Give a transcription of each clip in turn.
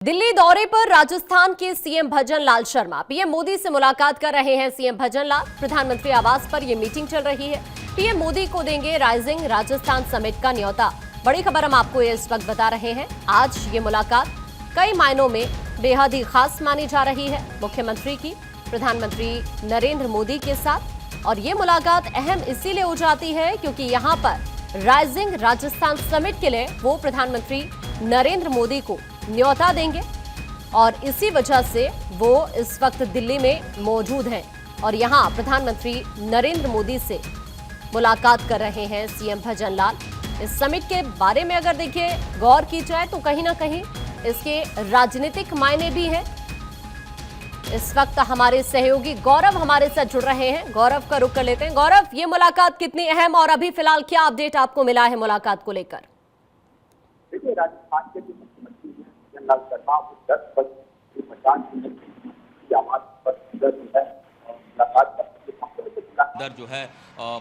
दिल्ली दौरे पर राजस्थान के सीएम भजन लाल शर्मा पीएम मोदी से मुलाकात कर रहे हैं। सीएम भजन लाल प्रधानमंत्री आवास पर यह मीटिंग चल रही है। पीएम मोदी को देंगे राइजिंग राजस्थान समिट का न्योता। बड़ी खबर हम आपको इस वक्त बता रहे हैं। आज ये मुलाकात कई मायनों में बेहद ही खास मानी जा रही है मुख्यमंत्री की प्रधानमंत्री नरेंद्र मोदी के साथ। और ये मुलाकात अहम इसीलिए हो जाती है क्योंकि यहाँ पर राइजिंग राजस्थान समिट के लिए वो प्रधानमंत्री नरेंद्र मोदी को न्योता देंगे और इसी वजह से वो इस वक्त दिल्ली में मौजूद हैं और यहाँ प्रधानमंत्री नरेंद्र मोदी से मुलाकात कर रहे हैं सीएम भजन लाल। इस समिट के बारे में अगर देखिए गौर की जाए तो कहीं ना कहीं इसके राजनीतिक मायने भी हैं। इस वक्त हमारे सहयोगी गौरव हमारे साथ जुड़ रहे हैं। गौरव का रुख कर लेते हैं। गौरव, ये मुलाकात कितनी अहम और अभी फिलहाल क्या अपडेट आपको मिला है मुलाकात को लेकर? देखिए, राजस्थान के जो मुख्यमंत्री हैं भजन लाल शर्मा वो 10 बजे मतदान की आवाज पर मुलाकात जो है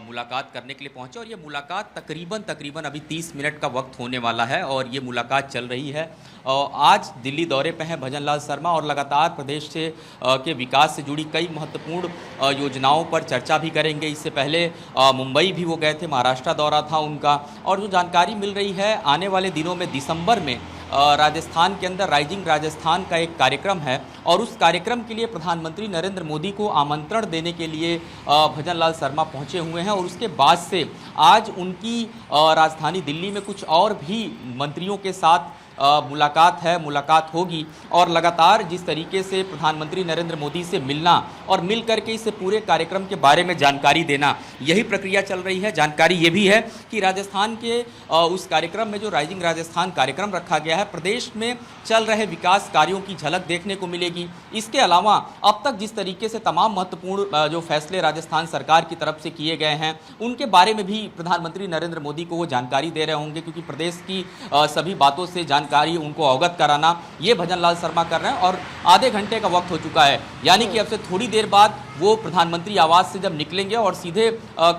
मुलाकात करने के लिए पहुंचे और ये मुलाकात तकरीबन अभी 30 मिनट का वक्त होने वाला है और ये मुलाकात चल रही है। आज दिल्ली दौरे पे हैं भजन लाल शर्मा और लगातार प्रदेश से के विकास से जुड़ी कई महत्वपूर्ण योजनाओं पर चर्चा भी करेंगे। इससे पहले मुंबई भी वो गए थे, महाराष्ट्र दौरा था उनका। और जो जानकारी मिल रही है आने वाले दिनों में दिसंबर में राजस्थान के अंदर राइजिंग राजस्थान का एक कार्यक्रम है और उस कार्यक्रम के लिए प्रधानमंत्री नरेंद्र मोदी को आमंत्रण देने के लिए भजन लाल शर्मा पहुंचे हुए हैं। और उसके बाद से आज उनकी राजधानी दिल्ली में कुछ और भी मंत्रियों के साथ मुलाकात होगी। और लगातार जिस तरीके से प्रधानमंत्री नरेंद्र मोदी से मिलना और मिल करके इस पूरे कार्यक्रम के बारे में जानकारी देना, यही प्रक्रिया चल रही है। जानकारी ये भी है कि राजस्थान के उस कार्यक्रम में जो राइजिंग राजस्थान कार्यक्रम रखा गया है, प्रदेश में चल रहे विकास कार्यों की झलक देखने को मिलेगी। इसके अलावा अब तक जिस तरीके से तमाम महत्वपूर्ण जो फैसले राजस्थान सरकार की तरफ से किए गए हैं उनके बारे में भी प्रधानमंत्री नरेंद्र मोदी को वो जानकारी दे रहे होंगे, क्योंकि प्रदेश की सभी बातों से जानकारी उनको अवगत कराना ये भजन लाल शर्मा कर रहे हैं। और आधे घंटे का वक्त हो चुका है, यानी कि अब से थोड़ी देर बाद वो प्रधानमंत्री आवास से जब निकलेंगे और सीधे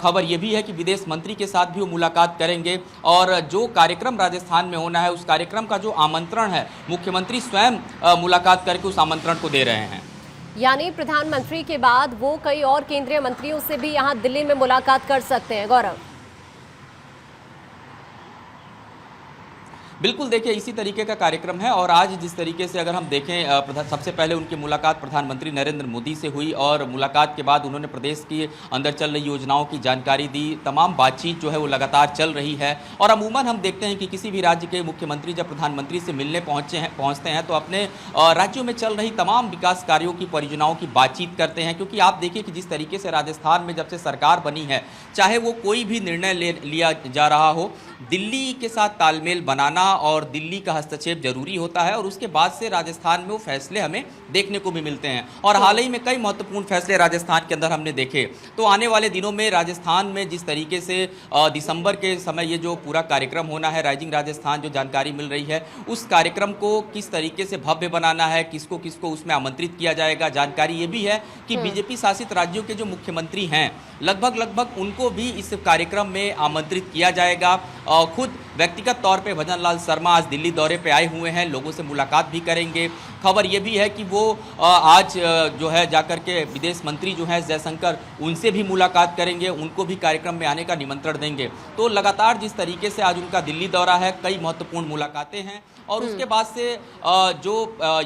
खबर ये भी है कि विदेश मंत्री के साथ भी वो मुलाकात करेंगे। और जो कार्यक्रम राजस्थान में होना है उस कार्यक्रम का जो आमंत्रण है मुख्यमंत्री स्वयं मुलाकात करके उस आमंत्रण को दे रहे हैं। यानी प्रधानमंत्री के बाद वो कई और केंद्रीय मंत्रियों से भी यहाँ दिल्ली में मुलाकात कर सकते हैं। गौरव, बिल्कुल, देखिए इसी तरीके का कार्यक्रम है। और आज जिस तरीके से अगर हम देखें, सबसे पहले उनकी मुलाकात प्रधानमंत्री नरेंद्र मोदी से हुई और मुलाकात के बाद उन्होंने प्रदेश के अंदर चल रही योजनाओं की जानकारी दी। तमाम बातचीत जो है वो लगातार चल रही है। और अमूमन हम देखते हैं कि किसी भी राज्य के मुख्यमंत्री जब प्रधानमंत्री से मिलने पहुँचते हैं तो अपने राज्यों में चल रही तमाम विकास कार्यों की परियोजनाओं की बातचीत करते हैं। क्योंकि आप देखिए कि जिस तरीके से राजस्थान में जब से सरकार बनी है, चाहे वो कोई भी निर्णय लिया जा रहा हो, दिल्ली के साथ तालमेल बनाना और दिल्ली का हस्तक्षेप जरूरी होता है। और उसके बाद से राजस्थान में वो फैसले हमें देखने को भी मिलते हैं। और हाल ही में कई महत्वपूर्ण फैसले राजस्थान के अंदर हमने देखे। तो आने वाले दिनों में राजस्थान में जिस तरीके से दिसंबर के समय ये जो पूरा कार्यक्रम होना है राइजिंग राजस्थान, जो जानकारी मिल रही है उस कार्यक्रम को किस तरीके से भव्य बनाना है, किसको किसको उसमें आमंत्रित किया जाएगा। जानकारी ये भी है कि बीजेपी शासित राज्यों के जो मुख्यमंत्री हैं लगभग उनको भी इस कार्यक्रम में आमंत्रित किया जाएगा। खुद व्यक्तिगत तौर पे भजन लाल शर्मा आज दिल्ली दौरे पे आए हुए हैं, लोगों से मुलाकात भी करेंगे। खबर ये भी है कि वो आज जो है जाकर के विदेश मंत्री जो हैं जयशंकर, उनसे भी मुलाकात करेंगे, उनको भी कार्यक्रम में आने का निमंत्रण देंगे। तो लगातार जिस तरीके से आज उनका दिल्ली दौरा है, कई महत्वपूर्ण मुलाकातें हैं। और उसके बाद से जो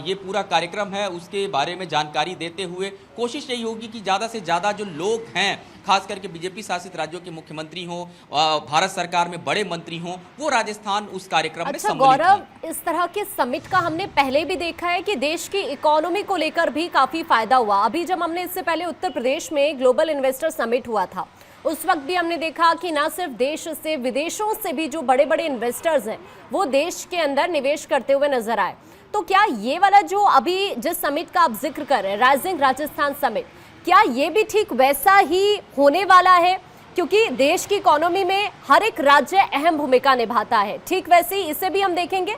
ये पूरा कार्यक्रम है उसके बारे में जानकारी देते हुए कोशिश यही होगी कि ज़्यादा से ज़्यादा जो लोग हैं, खास करके बीजेपी शासित राज्यों के मुख्यमंत्री हों, भारत सरकार में बड़े मंत्री हों, वो राजस्थान उस कार्यक्रम में सम्मिलित हों। गौरव, इस तरह के समिट का हमने पहले भी देखा है कि देश की इकोनॉमी को लेकर भी काफी फायदा हुआ। अभी जब हमने इससे पहले उत्तर प्रदेश में ग्लोबल इन्वेस्टर समिट हुआ था, उस वक्त भी हमने देखा कि न सिर्फ देश से विदेशों से भी जो बड़े बड़े इन्वेस्टर्स हैं वो देश के अंदर निवेश करते हुए नजर आए। तो क्या ये वाला जो अभी जिस समिट का आप जिक्र कर रहे हैं, राइजिंग राजस्थान समिट, क्या ये भी ठीक वैसा ही होने वाला है? क्योंकि देश की इकोनॉमी में हर एक राज्य अहम भूमिका निभाता है, ठीक वैसे ही इसे भी हम देखेंगे।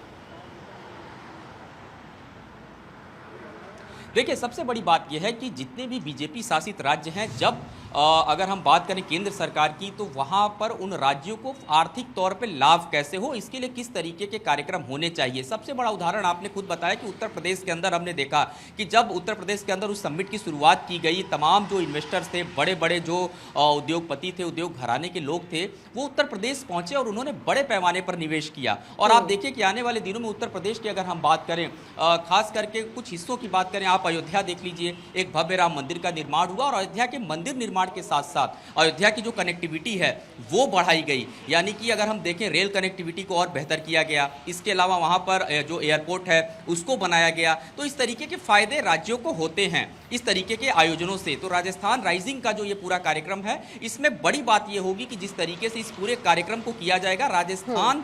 देखिए, सबसे बड़ी बात यह है कि जितने भी बीजेपी शासित राज्य हैं, जब अगर हम बात करें केंद्र सरकार की, तो वहां पर उन राज्यों को आर्थिक तौर पे लाभ कैसे हो, इसके लिए किस तरीके के कार्यक्रम होने चाहिए। सबसे बड़ा उदाहरण आपने खुद बताया कि उत्तर प्रदेश के अंदर हमने देखा कि जब उत्तर प्रदेश के अंदर उस समिट की शुरुआत की गई, तमाम जो इन्वेस्टर्स थे, बड़े बड़े जो उद्योगपति थे, उद्योग घराने के लोग थे, वो उत्तर प्रदेश पहुंचे और उन्होंने बड़े पैमाने पर निवेश किया। और आप देखिए कि आने वाले दिनों में उत्तर प्रदेश की अगर हम बात करें, खास करके कुछ हिस्सों की बात करें, आप अयोध्या देख लीजिए, एक भव्य राम मंदिर का निर्माण हुआ और अयोध्या के मंदिर निर्माण के साथ साथ अयोध्या की जो कनेक्टिविटी है वो बढ़ाई गई। यानी कि अगर हम देखें, रेल कनेक्टिविटी को और बेहतर किया गया, इसके अलावा वहां पर जो एयरपोर्ट है उसको बनाया गया। तो इस तरीके के फायदे राज्यों को होते हैं इस तरीके के आयोजनों से। तो राजस्थान राइजिंग का जो ये पूरा कार्यक्रम है, इसमें बड़ी बात ये होगी कि जिस तरीके से इस पूरे कार्यक्रम को किया जाएगा, राजस्थान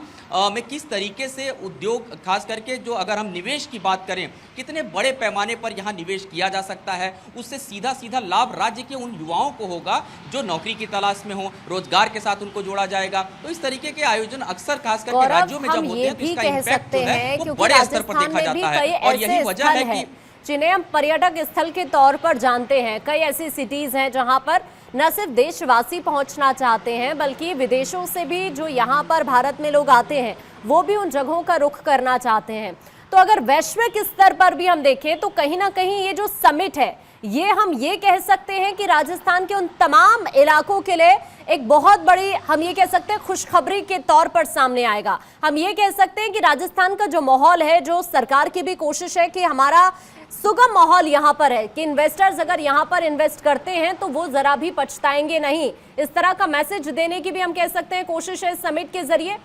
में किस तरीके से उद्योग, खास करके जो अगर हम निवेश की बात करें, कितने बड़े पैमाने पर यहाँ निवेश किया जा सकता है, उससे सीधा सीधा लाभ राज्य के उन युवाओं को होगा जो नौकरी की तलाश में हो, रोजगार के साथ उनको जोड़ा जाएगा। तो इस तरीके के आयोजन अक्सर खास करके राज्यों में जब होते हैं तो इसका इम्पैक्ट जो है वो बड़े स्तर पर देखा जाता है। और यही वजह है कि जिन्हें हम पर्यटक स्थल के तौर पर जानते हैं, कई ऐसी सिटीज हैं जहां पर न सिर्फ देशवासी पहुंचना चाहते हैं, बल्कि विदेशों से भी जो यहां पर भारत में लोग आते हैं वो भी उन जगहों का रुख करना चाहते हैं। तो अगर वैश्विक स्तर पर भी हम देखें तो कहीं ना कहीं ये जो समिट है, ये हम ये कह सकते हैं कि राजस्थान के उन तमाम इलाकों के लिए एक बहुत बड़ी, हम ये कह सकते हैं, खुशखबरी के तौर पर सामने आएगा। हम ये कह सकते हैं कि राजस्थान का जो माहौल है, जो सरकार की भी कोशिश है कि हमारा सुगम माहौल यहाँ पर है, कि इन्वेस्टर्स अगर यहाँ पर इन्वेस्ट करते हैं तो वो जरा भी पछताएंगे नहीं, इस तरह का मैसेज देने की भी हम कह सकते हैं कोशिश है इस समिट के जरिए।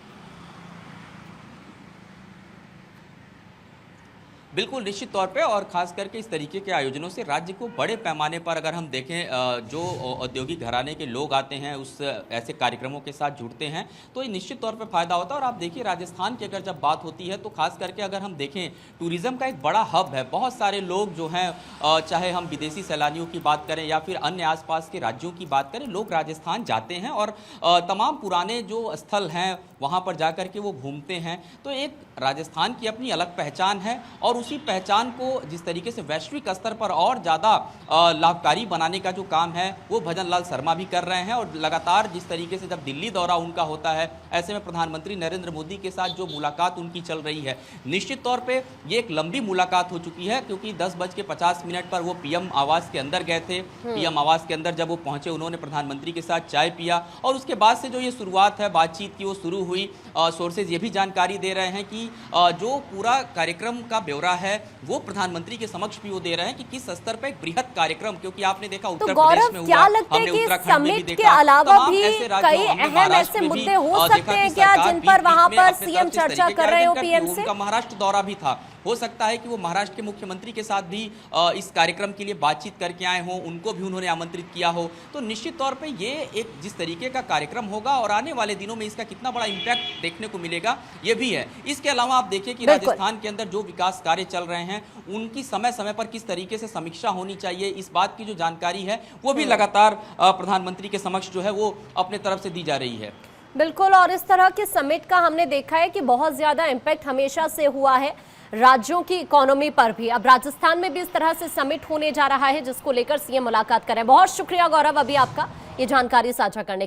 बिल्कुल निश्चित तौर पे, और खास करके इस तरीके के आयोजनों से राज्य को बड़े पैमाने पर, अगर हम देखें, जो औद्योगिक घराने के लोग आते हैं उस ऐसे कार्यक्रमों के साथ जुड़ते हैं, तो ये निश्चित तौर पे फायदा होता है। और आप देखिए राजस्थान की अगर जब बात होती है तो खास करके अगर हम देखें, टूरिज्म का एक बड़ा हब है। बहुत सारे लोग जो हैं, चाहे हम विदेशी सैलानियों की बात करें या फिर अन्य आसपास के राज्यों की बात करें, लोग राजस्थान जाते हैं और तमाम पुराने जो स्थल हैं वहाँ पर जा कर के वो घूमते हैं। तो एक राजस्थान की अपनी अलग पहचान है और उसी पहचान को जिस तरीके से वैश्विक स्तर पर और ज़्यादा लाभकारी बनाने का जो काम है वो भजन लाल शर्मा भी कर रहे हैं। और लगातार जिस तरीके से जब दिल्ली दौरा उनका होता है, ऐसे में प्रधानमंत्री नरेंद्र मोदी के साथ जो मुलाकात उनकी चल रही है, निश्चित तौर पे ये एक लंबी मुलाकात हो चुकी है, क्योंकि 10:50 पर वो पीएम आवास के अंदर गए थे। पीएम आवास के अंदर जब वो पहुंचे, उन्होंने प्रधानमंत्री के साथ चाय पिया और उसके बाद से जो ये शुरुआत है बातचीत की वो शुरू हुई। सोर्सेज ये भी जानकारी दे रहे हैं कि जो पूरा कार्यक्रम का ब्यौरा है वो प्रधानमंत्री के समक्ष भी वो दे रहे हैं कि किस स्तर पर एक बृहद कार्यक्रम, क्योंकि आपने देखा उत्तर प्रदेश में हुआ, हमने उत्तराखंड में भी देखा, के अलावा भी कई अहम ऐसे मुद्दे हो सकते हैं क्या जिन पर वहां पर सीएम चर्चा कर रहे हो पीएम से? उनका महाराष्ट्र दौरा भी था, हो सकता है कि वो महाराष्ट्र के मुख्यमंत्री के साथ भी इस कार्यक्रम के लिए बातचीत करके आए हों, उनको भी उन्होंने आमंत्रित किया हो। तो निश्चित तौर पे ये एक जिस तरीके का कार्यक्रम होगा और आने वाले दिनों में इसका कितना बड़ा इम्पैक्ट देखने को मिलेगा ये भी है। इसके अलावा आप देखिए कि राजस्थान के अंदर जो विकास कार्य चल रहे हैं उनकी समय समय पर किस तरीके से समीक्षा होनी चाहिए, इस बात की जो जानकारी है वो भी लगातार प्रधानमंत्री के समक्ष जो है वो अपने तरफ से दी जा रही है। बिल्कुल, और इस तरह के समिट का हमने देखा है कि बहुत ज्यादा इम्पैक्ट हमेशा से हुआ है राज्यों की इकोनॉमी पर भी। अब राजस्थान में भी इस तरह से समिट होने जा रहा है जिसको लेकर सीएम मुलाकात कर रहे हैं। बहुत शुक्रिया गौरव अभी आपका ये जानकारी साझा करने के लिए।